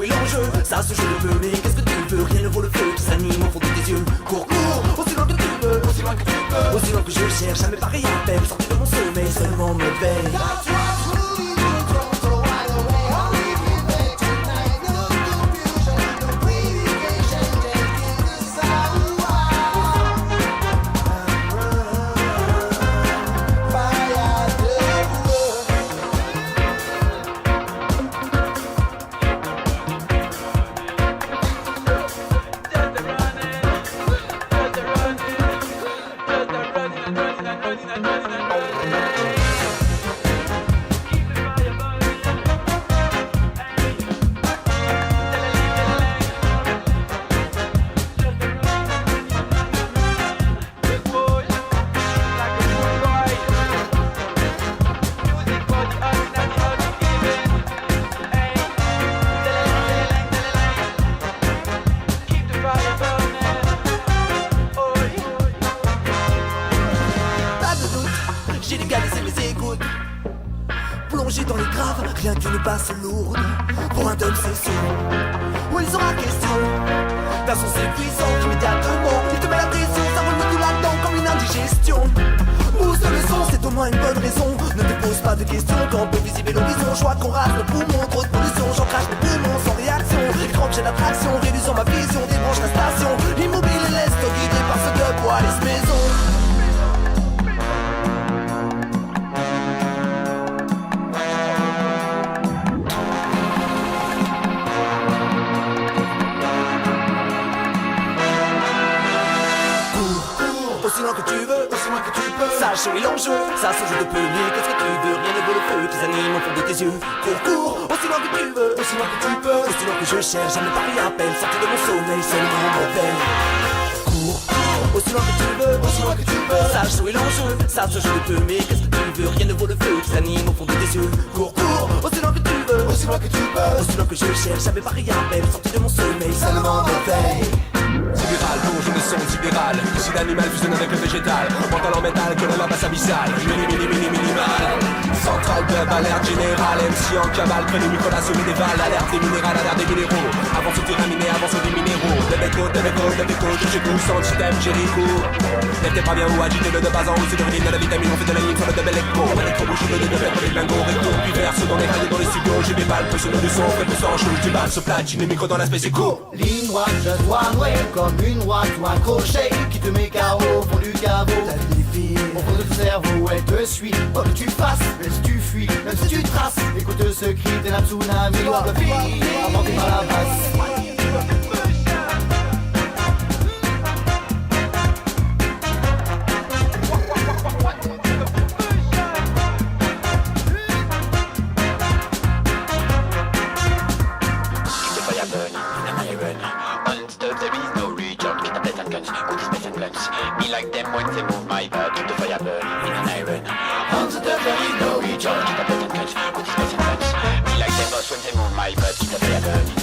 joue est l'enjeu, ça se joue le feu. Mais qu'est-ce que tu veux, rien ne vaut le feu qui s'anime au fond de tes yeux. Cours, cours, aussi loin que tu veux, aussi loin que tu peux, aussi loin que je cherche, jamais pareil à peine. Sorti de mon sommeil, seulement me veille. J'ai légalisé mes écoutes, plongé dans les graves, rien qu'une basse lourde. Pour un dub c'est sûr, où il sera question d'un son séduisant immédiatement. Il te met la pression, ça roule tout là-dedans comme une indigestion. Mousse le son, c'est au moins une bonne raison. Ne te pose pas de questions quand on peut visible l'horizon. Je vois qu'on rase le poumon, trop de pollution. J'en crache les poumons sans réaction. Écran j'ai l'attraction, réduisant ma vision. Débranche la station, immobile et laisse guidé par ce dub ou Alice Maison. Aussi loin que tu veux, aussi loin que tu peux. Sache où est l'enjeu, ça se joue de peu. Mais qu'est-ce que tu veux, rien ne vaut le feu qui s'anime au fond de tes yeux. Cours, cours, aussi loin que tu veux, aussi loin que tu peux, aussi loin que je cherche, jamais pareil à peine. Sorti de mon sommeil, seulement me veille. Cours, cours, aussi loin que tu veux, aussi loin que tu peux. Sache où est l'enjeu, ça se joue de peu. Mais qu'est-ce que tu veux, rien ne vaut le feu qui s'anime au fond de tes yeux. Cours, cours, aussi loin que tu veux, aussi loin que tu peux, aussi loin que je cherche, jamais pareil à peine. Sorti de mon sommeil, seulement me veille. Libéral, plonge de son libéral. Ici l'animal fusionne avec le végétal. Mental en métal que la basse abyssale. Minimal. Central club, alerte générale. MC en cavale, près du micro, la semi-déval. Alerte des minérales, alerte des minéraux. Avance au terraminé, avance des minéraux. De déco, je sans système, Jericho. N'était pas bien ou agité le de bas en haut. C'est de de la vitamine, on fait de la ligne sur le double électro. Électro-bouche, le de faire les lingots, recto. Puis verse dans les radios, dans les studios. J'ai mes balles, peu du son, fait le sang chaud. Tu balles, se platine, les micros dans l'aspect, c'est court. Ligne droite, je dois nouer comme une roue ou un crochet qui te met KO au fond du caveau. Au fond de ton cerveau, elle te suit. Quoi que tu fasses, même si tu fuis, même si tu traces, écoute ce cri, t'es un tsunami. On peut finir avant t'es pas la basse. Me like them when they move my butt. The fire burn in an iron. On the top there is no reach. Keep a bit and catch. Put the space and touch. Me like them boss when they move my butt. The fire burn.